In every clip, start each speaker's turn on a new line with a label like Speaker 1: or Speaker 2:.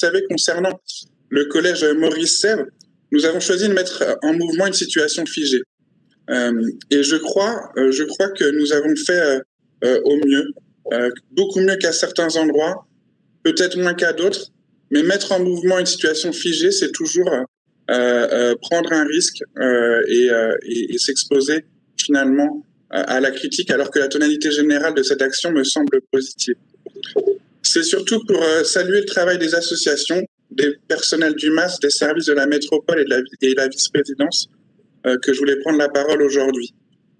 Speaker 1: savez, concernant le collège Maurice Sèvres, nous avons choisi de mettre en mouvement une situation figée. Et je crois que nous avons fait au mieux, beaucoup mieux qu'à certains endroits, peut-être moins qu'à d'autres, mais mettre en mouvement une situation figée, c'est toujours prendre un risque et s'exposer finalement à la critique, alors que la tonalité générale de cette action me semble positive. C'est surtout pour saluer le travail des associations, des personnels du MAS, des services de la métropole et de la vice-présidence que je voulais prendre la parole aujourd'hui.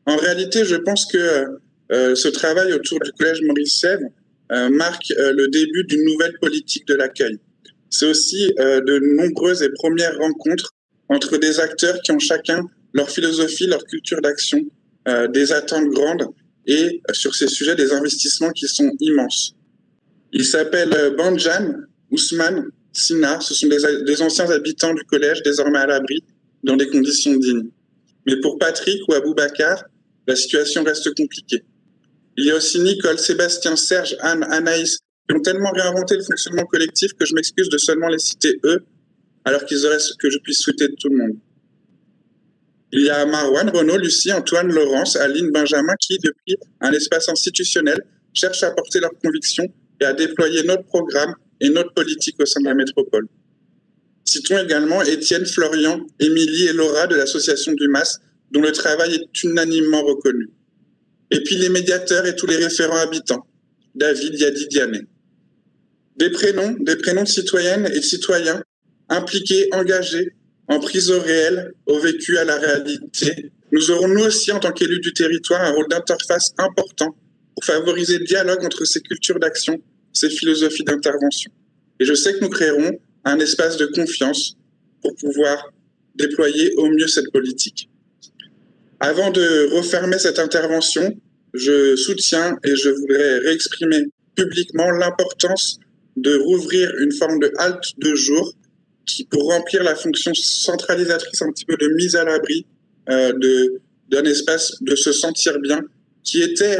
Speaker 1: En réalité, je pense que ce travail autour du collège Maurice Sèvres marque le début d'une nouvelle politique de l'accueil. C'est aussi de nombreuses et premières rencontres entre des acteurs qui ont chacun leur philosophie, leur culture d'action, des attentes grandes et sur ces sujets des investissements qui sont immenses. Ils s'appellent Banjan, Ousmane, Sina. Ce sont des anciens habitants du collège, désormais à l'abri, dans des conditions dignes. Mais pour Patrick ou Aboubacar, la situation reste compliquée. Il y a aussi Nicole, Sébastien, Serge, Anne, Anaïs, qui ont tellement réinventé le fonctionnement collectif que je m'excuse de seulement les citer eux, alors qu'ils auraient ce que je puisse souhaiter de tout le monde. Il y a Marwan, Renaud, Lucie, Antoine, Laurence, Aline, Benjamin, qui, depuis un espace institutionnel, cherchent à porter leurs convictions et à déployer notre programme et notre politique au sein de la métropole. Citons également Étienne, Florian, Émilie et Laura de l'association du MAS, dont le travail est unanimement reconnu. Et puis les médiateurs et tous les référents habitants, David, Yadi, Diané. Des prénoms de citoyennes et de citoyens impliqués, engagés, en prise au réel, au vécu, à la réalité. Nous aurons nous aussi, en tant qu'élus du territoire, un rôle d'interface important pour favoriser le dialogue entre ces cultures d'action, ces philosophies d'intervention. Et je sais que nous créerons un espace de confiance pour pouvoir déployer au mieux cette politique. Avant de refermer cette intervention, je soutiens et je voudrais réexprimer publiquement l'importance de rouvrir une forme de halte de jour pour remplir la fonction centralisatrice un petit peu de mise à l'abri d'un espace de se sentir bien, qui était,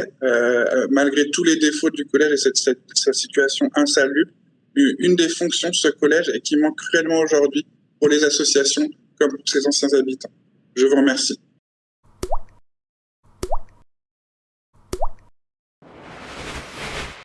Speaker 1: malgré tous les défauts du collège et cette situation insalubre, une des fonctions de ce collège et qui manque cruellement aujourd'hui pour les associations comme pour ses anciens habitants. Je vous remercie.